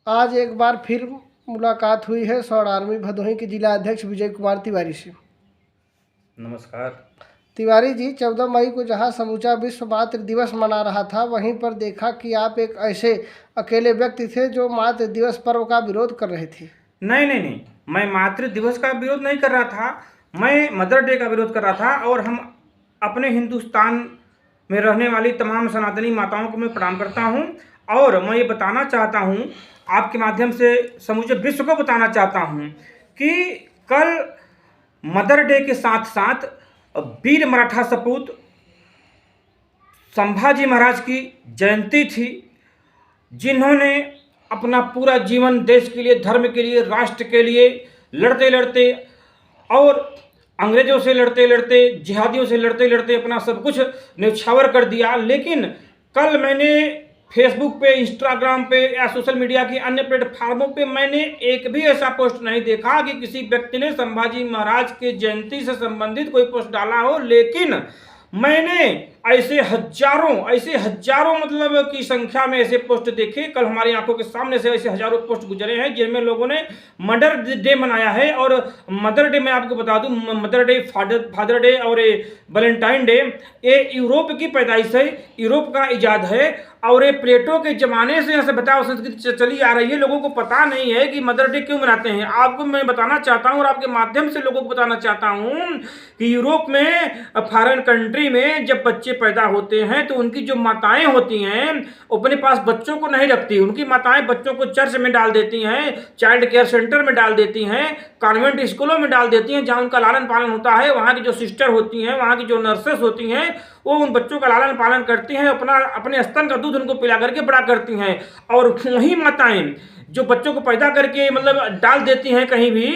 आज एक बार फिर मुलाकात हुई है सौर आर्मी भदोही के जिला अध्यक्ष विजय कुमार तिवारी से। नमस्कार। तिवारी जी, 14 मई को जहां समूचा विश्व मातृ दिवस मना रहा था, वहीं पर देखा कि आप एक ऐसे अकेले व्यक्ति थे जो मातृ दिवस पर्व का विरोध कर रहे थे। नहीं नहीं नहीं, मैं मातृ दिवस का विरोध नहीं कर रहा था, मैं मदर डे का विरोध कर रहा था। और हम अपने हिंदुस्तान में रहने वाली तमाम सनातनी माताओं को मैं प्रणाम करता हूं। और मैं ये बताना चाहता हूं, आपके माध्यम से समूचे विश्व को बताना चाहता हूं कि कल मदर डे के साथ साथ वीर मराठा सपूत संभाजी महाराज की जयंती थी, जिन्होंने अपना पूरा जीवन देश के लिए, धर्म के लिए, राष्ट्र के लिए लड़ते लड़ते और अंग्रेजों से लड़ते लड़ते, जिहादियों से लड़ते लड़ते अपना सब कुछ न्यौछावर कर दिया। लेकिन कल मैंने फेसबुक पे, इंस्टाग्राम पे या सोशल मीडिया के अन्य प्लेटफार्मों पे मैंने एक भी ऐसा पोस्ट नहीं देखा कि किसी व्यक्ति ने संभाजी महाराज के जयंती से संबंधित कोई पोस्ट डाला हो। लेकिन मैंने ऐसे हजारों मतलब की संख्या में ऐसे पोस्ट देखे। कल हमारी आंखों के सामने से ऐसे हजारों पोस्ट गुजरे हैं जिनमें लोगों ने मदर डे मनाया है। और मदर डे, मैं आपको बता दूं, मदर डे, फादर डे और वैलेंटाइन डे, ये यूरोप की पैदाइश है, यूरोप का इजाद है। और ये प्लेटो के जमाने से ऐसे बताओ संस्कृति चली आ रही है। लोगों को पता नहीं है कि मदर डे क्यों मनाते हैं। आपको मैं बताना चाहता हूँ और आपके माध्यम से लोगों को बताना चाहता हूँ कि यूरोप में, फॉरेन कंट्री में जब बच्चे पैदा होते हैं तो उनकी जो माताएं होती हैं अपने पास बच्चों को नहीं रखती। उनकी माताएं बच्चों को चर्च में डाल देती हैं, चाइल्ड केयर सेंटर में डाल देती हैं, कॉन्वेंट स्कूलों में डाल देती हैं, जहां उनका लालन पालन होता है। वहां की जो सिस्टर होती हैं, वहां की जो नर्सेस होती हैं, वो उन बच्चों का लालन पालन करती हैं, अपने स्तन का दूध उनको पिला करके बड़ा करती हैं। और वही माताएं जो बच्चों को पैदा करके मतलब डाल देती हैं कहीं भी,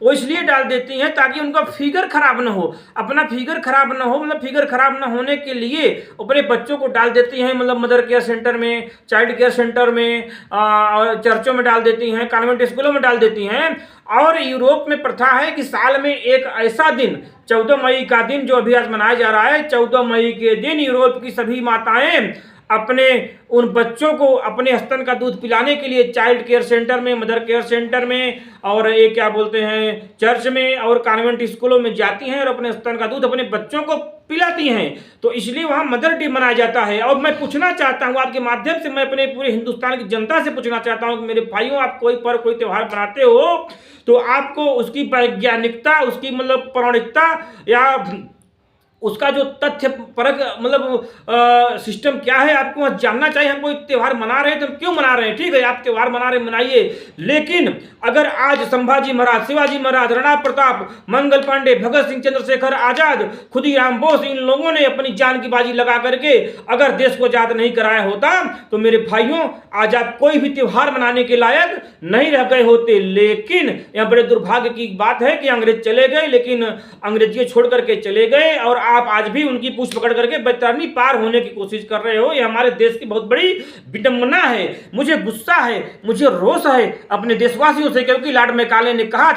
वो इसलिए डाल देती हैं ताकि उनका फिगर खराब ना हो, अपना फिगर खराब ना हो, मतलब फिगर खराब ना होने के लिए अपने बच्चों को डाल देती हैं, मतलब मदर केयर सेंटर में, चाइल्ड केयर सेंटर में, और चर्चों में डाल देती हैं, कॉन्वेंट स्कूलों में डाल देती हैं। और यूरोप में प्रथा है कि साल में एक ऐसा दिन, 14 मई का दिन जो अभी आज मनाया जा रहा है, 14 मई के दिन यूरोप की सभी माताएं अपने उन बच्चों को अपने स्तन का दूध पिलाने के लिए चाइल्ड केयर सेंटर में, मदर केयर सेंटर में और ये क्या बोलते हैं, चर्च में और कॉन्वेंट स्कूलों में जाती हैं और अपने स्तन का दूध अपने बच्चों को पिलाती हैं। तो इसलिए वहाँ मदर डे मनाया जाता है। और मैं पूछना चाहता हूँ आपके माध्यम से, मैं अपने पूरे हिंदुस्तान की जनता से पूछना चाहता हूँ कि मेरे भाइयों, आप कोई पर्व, कोई त्यौहार बनाते हो तो आपको उसकी वैज्ञानिकता, उसकी मतलब पौराणिकता या उसका जो तथ्य परक मतलब सिस्टम क्या है, आपको जानना चाहिए। हम कोई त्यौहार मना रहे हैं तो हम क्यों मना रहे हैं, ठीक है, आप त्यौहार मना रहे मनाइए। लेकिन अगर आज संभाजी महाराज, शिवाजी महाराज, राणा प्रताप, मंगल पांडे, भगत सिंह, चंद्रशेखर आजाद, खुदीराम बोस, इन लोगों ने अपनी जान की बाजी लगा करके अगर देश को आजाद नहीं कराया होता तो मेरे भाइयों आज आप कोई भी त्यौहार मनाने के लायक नहीं रह गए होते। लेकिन यह बड़े दुर्भाग्य की बात है कि अंग्रेज चले गए, लेकिन अंग्रेजी छोड़ करके चले गए और आप आज भी उनकी पूछ पकड़ करके बैतरनी पार होने की कोशिश कर रहे हो। ये हमारे देश की बहुत बड़ी विडंबना है। मुझे गुस्सा है, मुझे रोष है अपने देशवासियों से, क्योंकि लॉर्ड मैकाले ने कहा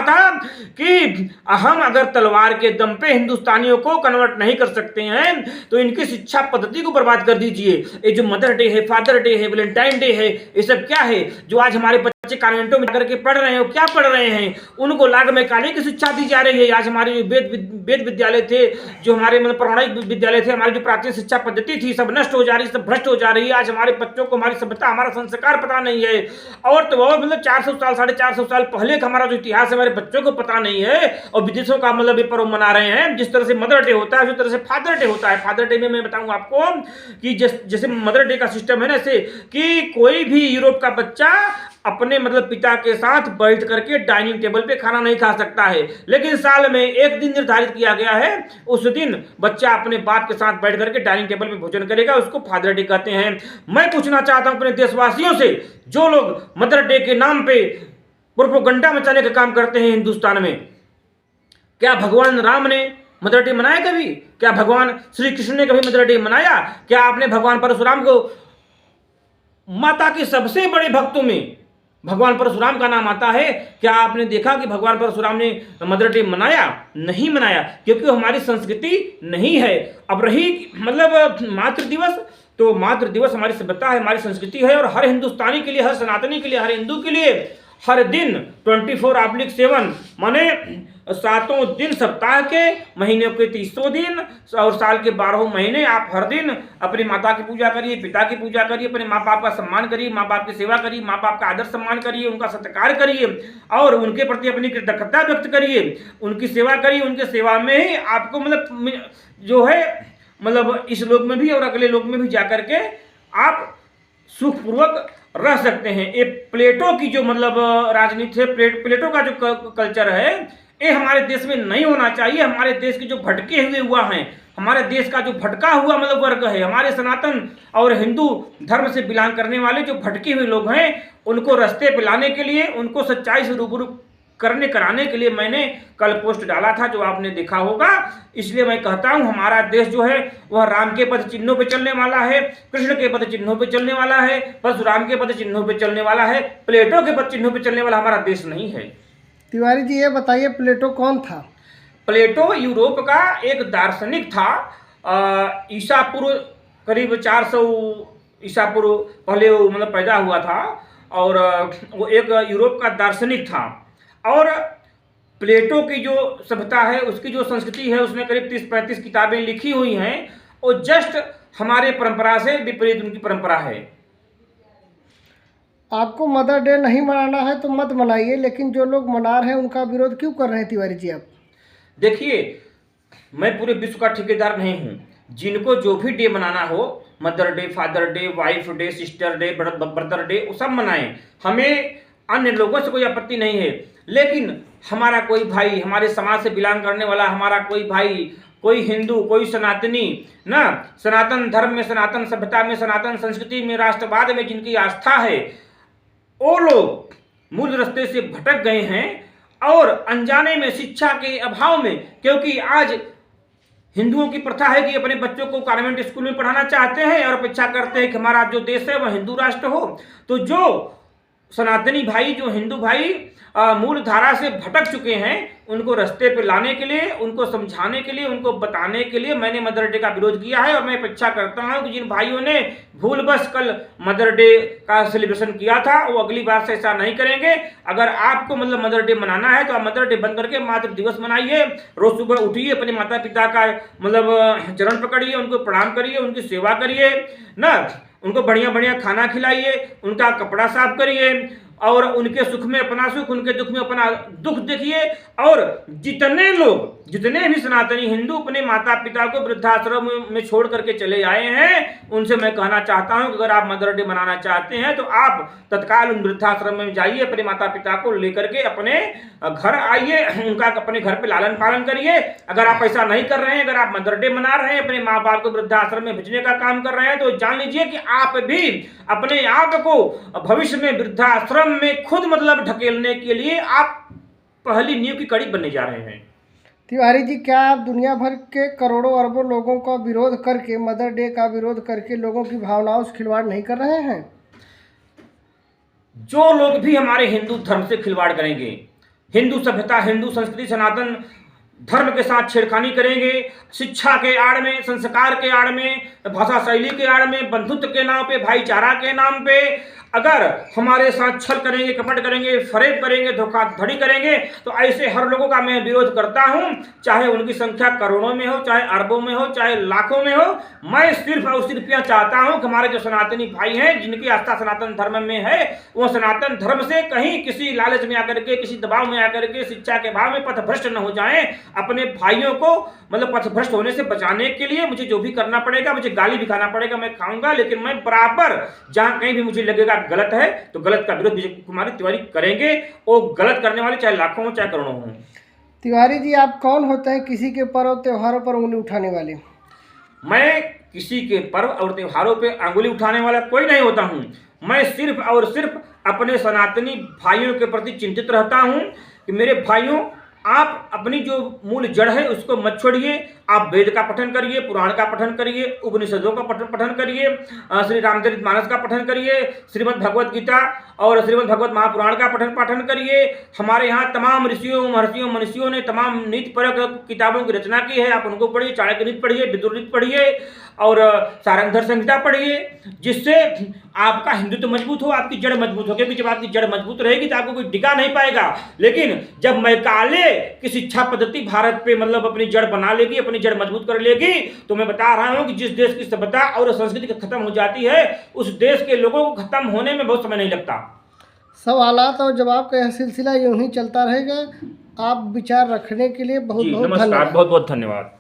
था कि हम अगर तलवार के दम पे हिंदुस्तानियों को कन्वर्ट नहीं कर सकते हैं तो इनकी शिक्षा पद्धति को बर्बाद कर दीजिए। ये जो मदर डे है, फादर डे है, वैलेंटाइन डे है, ये सब क्या है जो आज हमारे बच्चे कॉन्वेंटों में करके पढ़ रहे हैं? क्या पढ़ रहे हैं? उनको लॉर्ड मैकाले की शिक्षा दी जा रही है। आज हमारे वेद विद्यालय थे, जो हमारे मतलब पौराणिक विद्यालय थे, हमारी जो प्राचीन शिक्षा पद्धति थी, सब नष्ट हो जा रही है, सब भ्रष्ट हो जा रही है। आज हमारे बच्चों को हमारी सभ्यता, हमारा संस्कार पता नहीं है। और तो और मतलब 400 साल, 450 साल पहले का हमारा जो इतिहास है हमारे बच्चों को पता नहीं है। और विदेशों का मतलब ये पर्व मना रहे हैं। जिस तरह से मदर डे होता है उसी तरह से फादर डे होता है। फादर डे में मैं बताऊंगा आपको कि जैसे मदर डे का सिस्टम है ना, ऐसे कि कोई भी यूरोप का बच्चा अपने मतलब पिता के साथ बैठ करके डाइनिंग टेबल पे खाना नहीं खा सकता है। लेकिन साल में एक दिन निर्धारित किया गया है, उस दिन बच्चा अपने बाप के साथ बैठ करके डाइनिंग टेबल पे भोजन करेगा, उसको फादर डे कहते हैं। मैं पूछना चाहता हूं अपने देशवासियों से, जो लोग मदर डे के नाम पे प्रोपेगेंडा मचाने का काम करते हैं हिंदुस्तान में, क्या भगवान राम ने मदर डे मनाया कभी? क्या भगवान श्री कृष्ण ने कभी मदर डे मनाया? क्या आपने भगवान परशुराम को, माता के सबसे बड़े भक्तों में भगवान परशुराम का नाम आता है, क्या आपने देखा कि भगवान परशुराम ने मदर डे मनाया? नहीं मनाया, क्योंकि हमारी संस्कृति नहीं है। अब रही मतलब मातृ दिवस, तो मातृ दिवस हमारी सभ्यता है, हमारी संस्कृति है, और हर हिंदुस्तानी के लिए, हर सनातनी के लिए, हर हिंदू के लिए हर दिन 24/7 माने 7 दिन सप्ताह के, महीने के 30 दिन और साल के 12 महीने आप हर दिन अपनी माता की पूजा करिए, पिता की पूजा करिए, अपने माँ बाप का सम्मान करिए, माँ बाप की सेवा करिए, माँ बाप का आदर सम्मान करिए, उनका सत्कार करिए और उनके प्रति अपनी कृतज्ञता व्यक्त करिए, उनकी सेवा करिए। उनके सेवा में ही आपको मतलब जो है मतलब इस लोक में भी और अगले लोक में भी जाकर के आप सुखपूर्वक रह सकते हैं। ये प्लेटो की जो मतलब राजनीति है, प्लेटो का जो कल्चर है, ये हमारे देश में नहीं होना चाहिए। हमारे देश के जो भटके हुए हुआ हैं, हमारे देश का जो भटका हुआ मतलब वर्ग है, हमारे सनातन और हिंदू धर्म से बिलोंग करने वाले जो भटके हुए लोग हैं, उनको रास्ते पे लाने के लिए, उनको सच्चाई से रूबरू कराने के लिए मैंने कल पोस्ट डाला था, जो आपने देखा होगा। इसलिए मैं कहता हूं हमारा देश जो है वह राम के पद चिन्हों पे चलने वाला है, कृष्ण के पद चिन्हों पे चलने वाला है, परशुराम के पद चिन्हों पे चलने वाला है, प्लेटो के पद चिन्हों पे चलने वाला हमारा देश नहीं है। तिवारी जी ये बताइए, प्लेटो कौन था? प्लेटो यूरोप का एक दार्शनिक था। ईसा पूर्व करीब 400 ईसा पूर्व पहले वो मतलब पैदा हुआ था, और वो एक यूरोप का दार्शनिक था। और प्लेटो की जो सभ्यता है, उसकी जो संस्कृति है, उसने करीब 30-35 किताबें लिखी हुई हैं, और जस्ट हमारे परंपरा से विपरीत उनकी परंपरा है। आपको मदर डे नहीं मनाना है तो मत मनाइए, लेकिन जो लोग मना रहे हैं उनका विरोध क्यों कर रहे हैं तिवारी जी आप? देखिए, मैं पूरे विश्व का ठेकेदार नहीं हूँ। जिनको जो भी डे मनाना हो, mother day, father day, wife day, sister day, brother day, वो सब मनाएं। हमें अन्य लोगों से कोई आपत्ति नहीं है, लेकिन हमारा कोई भाई, हमारे समाज से बिलोंग करने वाला हमारा कोई भाई, कोई हिंदू, कोई सनातनी ना, सनातन धर्म में, सनातन सभ्यता में, सनातन संस्कृति में, राष्ट्रवाद में जिनकी आस्था है, वो लोग मूल रास्ते से भटक गए हैं, और अनजाने में, शिक्षा के अभाव में, क्योंकि आज हिंदुओं की प्रथा है कि अपने बच्चों को कॉन्वेंट स्कूल में पढ़ाना चाहते हैं और अपेक्षा करते हैं कि हमारा जो देश है वह हिंदू राष्ट्र हो। तो जो सनातनी भाई, जो हिंदू भाई मूल धारा से भटक चुके हैं, उनको रास्ते पे लाने के लिए, उनको समझाने के लिए, उनको बताने के लिए मैंने मदर डे का विरोध किया है। और मैं अपेक्षा करता हूं कि जिन भाइयों ने भूलवश कल मदर डे का सेलिब्रेशन किया था, वो अगली बार से ऐसा नहीं करेंगे। अगर आपको मतलब मदर डे मनाना है तो आप मदर डे बंद करके मातृ दिवस मनाइए। रोज सुबह उठिए, अपने माता पिता का मतलब चरण पकड़िए, उनको प्रणाम करिए, उनकी सेवा करिए ना, उनको बढ़िया बढ़िया खाना खिलाइए, उनका कपड़ा साफ करिए, और उनके सुख में अपना सुख, उनके दुख में अपना दुख देखिए। और जितने लोग, जितने भी सनातनी हिंदू अपने माता पिता को वृद्धाश्रम में छोड़ करके चले आए हैं, उनसे मैं कहना चाहता हूं कि अगर आप मदर डे मनाना चाहते हैं तो आप तत्काल उन वृद्धाश्रम में जाइए, अपने माता पिता को लेकर के अपने घर आइए, उनका अपने घर पे लालन पालन करिए। अगर आप ऐसा नहीं कर रहे हैं, अगर आप मदर डे मना रहे हैं, अपने माँ बाप को वृद्धाश्रम में भेजने का काम कर रहे हैं, तो जान लीजिए कि आप भी अपने आप को भविष्य में वृद्धाश्रम में खुद मतलब ढकेलने के लिए आप पहली नींव की कड़ी बनने जा रहे हैं। तिवारी जी, क्या आप दुनिया भर के करोड़ों अरबों लोगों का विरोध करके, मदर डे का विरोध करके लोगों की भावनाओं से खिलवाड़ नहीं कर रहे हैं? जो लोग भी हमारे हिंदू धर्म से खिलवाड़ करेंगे, हिंदू सभ्यता, हिंदू संस्कृति, सनातन धर्म के साथ छेड़खानी करेंगे, शिक्षा के आड़ में, संस्कार के आड़ में, भाषा शैली के आड़ में, बंधुत्व के नाम पे, भाईचारा के नाम पे अगर हमारे साथ छल करेंगे, कपट करेंगे, फरेब करेंगे, धोखाधड़ी करेंगे, तो ऐसे हर लोगों का मैं विरोध करता हूं। चाहे उनकी संख्या करोड़ों में हो, चाहे अरबों में हो, चाहे लाखों में हो। मैं सिर्फ और सिर्फ यह चाहता हूं कि हमारे जो सनातनी भाई हैं, जिनकी आस्था सनातन धर्म में है, वो सनातन धर्म से कहीं किसी लालच में आकर के, किसी दबाव में आकर के, शिक्षा के भाव में पथभ्रष्ट न हो जाएं। अपने भाइयों को मतलब पथभ्रष्ट होने से बचाने के लिए मुझे जो भी करना पड़ेगा, मुझे गाली भी खाना पड़ेगा, मैं खाऊंगा, लेकिन मैं बराबर जहां कहीं भी मुझे लगेगा गलत है तो गलत का विरोध विजय कुमार तिवारी करेंगे। वो गलत करने वाले चाहे लाखों हो चाहे करोड़ों हो। तिवारी जी, आप कौन होते हैं किसी के पर्व त्योहारों पर उंगली उठाने वाले? मैं किसी के पर्व और त्योहारों पे अंगुली उठाने वाला कोई नहीं होता हूं। मैं सिर्फ और सिर्फ अपने सनातनी भाइयों के प्रति चिंतित रहता हूं कि मेरे भाइयों, आप अपनी जो मूल जड़ है उसको मत छोड़िए, आप वेद का पठन करिए, पुराण का पठन करिए, उपनिषदों का पठन करिए, श्री रामचरितमानस का पठन करिए, श्रीमद् भगवत गीता और श्रीमद् भगवत महापुराण का पाठन करिए। हमारे यहाँ तमाम ऋषियों, महर्षियों, मनीषियों ने तमाम नीतिपरक किताबों की रचना की है। आप उनको पढ़िए, चाणक्य नीति पढ़िए, विदुर नीति पढ़िए और सारंगधर संहिता पढ़िए, जिससे आपका हिंदुत्व मजबूत हो, आपकी जड़ मजबूत हो। क्योंकि जब आपकी जड़ मजबूत रहेगी तो आपको कोई टिका नहीं पाएगा। लेकिन जब मैकाले की शिक्षा पद्धति भारत पे मतलब अपनी जड़ बना लेगी, अपनी जड़ मजबूत कर लेगी, तो मैं बता रहा हूं कि जिस देश की सभ्यता और संस्कृति खत्म हो जाती है, उस देश के लोगों को खत्म होने में बहुत समय नहीं लगता। सवालात और जवाब का यह सिलसिला यूं ही चलता रहेगा। आप विचार रखने के लिए बहुत बहुत नमस्कार, धन्यवाद। बहुत बहुत धन्यवाद।